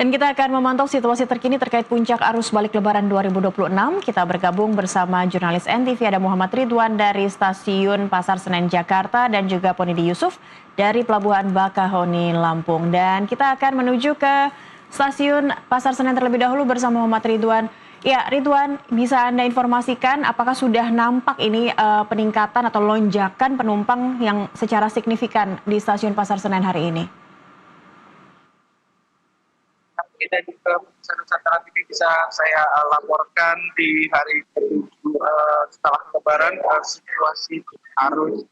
Dan kita akan memantau situasi terkini terkait puncak arus balik Lebaran 2026. Kita bergabung bersama jurnalis NTV ada Muhammad Ridwan dari Stasiun Pasar Senen Jakarta dan juga Ponidi Yusuf dari Pelabuhan Bakahoni Lampung. Dan kita akan menuju ke Stasiun Pasar Senen terlebih dahulu bersama Muhammad Ridwan. Ya, Ridwan, bisa Anda informasikan apakah sudah nampak ini peningkatan atau lonjakan penumpang yang secara signifikan di Stasiun Pasar Senen hari ini? Kita juga Nusantara TV bisa saya laporkan di hari ke-7 setelah Lebaran situasi arus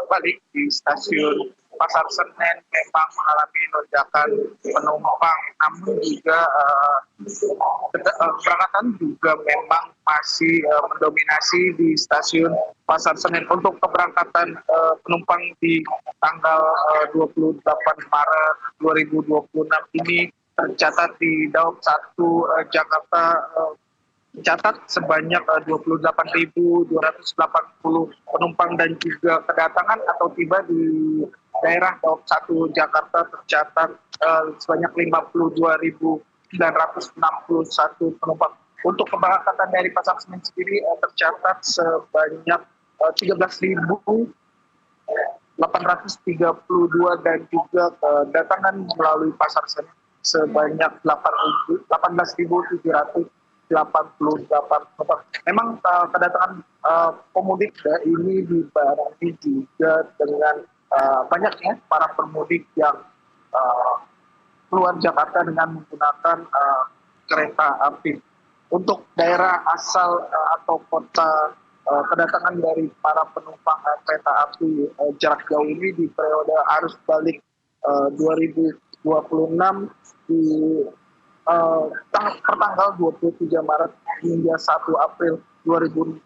balik di stasiun Pasar Senen memang mengalami lonjakan penumpang, namun juga keberangkatan juga memang masih mendominasi di stasiun Pasar Senen. Untuk keberangkatan penumpang di tanggal 28 Maret 2026 ini tercatat di Daob 1 Jakarta mencatat sebanyak 28.280 penumpang dan juga kedatangan atau tiba di daerah Daob 1 Jakarta tercatat sebanyak 52.961 penumpang. Untuk keberangkatan dari Pasar Senen sendiri tercatat sebanyak 13.832 dan juga kedatangan melalui Pasar Senen sebanyak 18.788 penumpang. Memang kedatangan pemudik ini dibarengi juga dengan banyaknya para pemudik yang keluar Jakarta dengan menggunakan kereta api. Untuk daerah asal atau kota kedatangan dari para penumpang kereta api jarak jauh ini di periode arus balik 2026 di pertanggal 23 Maret hingga 1 April 2026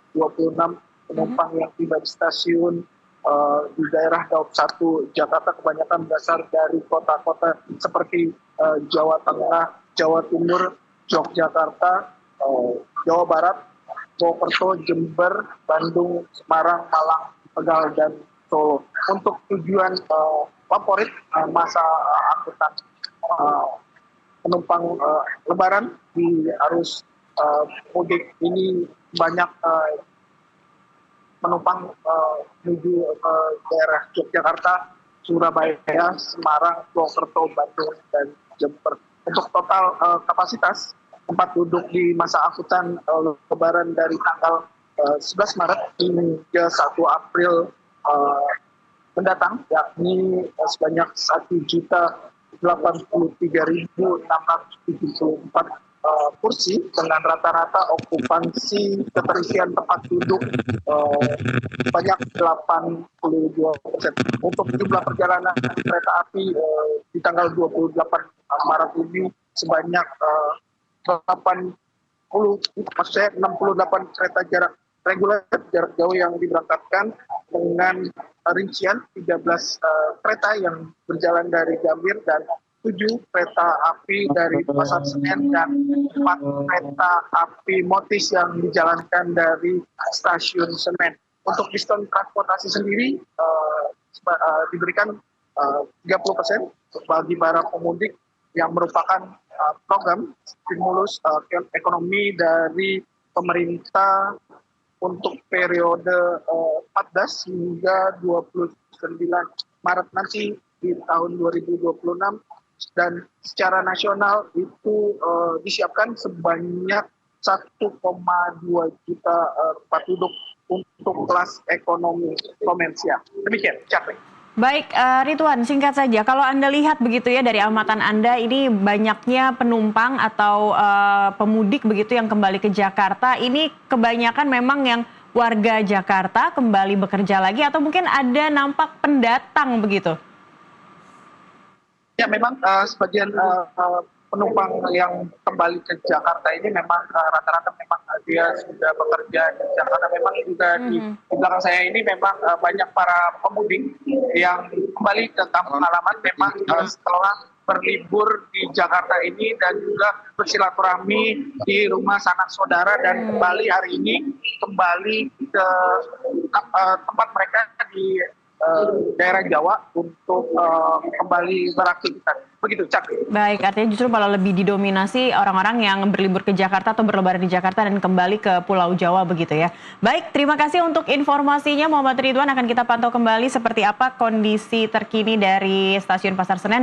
penumpang yang tiba di stasiun di daerah Daob 1 Jakarta kebanyakan berasal dari kota-kota seperti Jawa Tengah, Jawa Timur, Yogyakarta, Jawa Barat, Purwokerto, Jember, Bandung, Semarang, Malang, Tegal, dan Solo. Untuk tujuan favorit masa angkutan penumpang Lebaran di arus mudik ini banyak penumpang menuju ke daerah Yogyakarta, Surabaya, Semarang, Purwokerto, Bandung, dan Jember. Untuk total kapasitas tempat duduk di masa angkutan Lebaran dari tanggal 11 Maret hingga 1 April mendatang, yakni sebanyak 1.083.674 kursi dengan rata-rata okupansi keterisian tempat duduk banyak 82%. Untuk jumlah perjalanan kereta api di tanggal 28 Maret ini sebanyak 68 kereta jarak reguler jarak jauh yang diberangkatkan dengan rincian 13 kereta yang berjalan dari Gambir dan 7 kereta api dari Pasar Senen dan 4 kereta api motis yang dijalankan dari Stasiun Senen. Untuk diskon transportasi sendiri diberikan 30% bagi para pemudik yang merupakan program stimulus ekonomi dari pemerintah untuk periode 14 hingga 29 Maret nanti di tahun 2026, dan secara nasional itu disiapkan sebanyak 1,2 juta tempat duduk untuk kelas ekonomi komersial. Demikian, Capek. Baik, Ridwan, singkat saja. Kalau Anda lihat begitu ya dari amatan Anda, ini banyaknya penumpang atau pemudik begitu yang kembali ke Jakarta. Ini kebanyakan memang yang warga Jakarta kembali bekerja lagi atau mungkin ada nampak pendatang begitu? Ya, memang sebagian penumpang yang kembali ke Jakarta ini memang rata-rata memang dia sudah bekerja di Jakarta. Memang juga di belakang saya ini memang banyak para pemudik yang kembali ke kampung halaman memang setelah berlibur di Jakarta ini dan juga bersilaturahmi di rumah sanak saudara dan kembali hari ini kembali ke tempat mereka di daerah Jawa untuk kembali beraktivitas. Begitu, Cak. Baik, artinya justru malah lebih didominasi orang-orang yang berlibur ke Jakarta atau berlebaran di Jakarta dan kembali ke Pulau Jawa begitu ya. Baik, terima kasih untuk informasinya Muhammad Ridwan. Akan kita pantau kembali seperti apa kondisi terkini dari Stasiun Pasar Senen.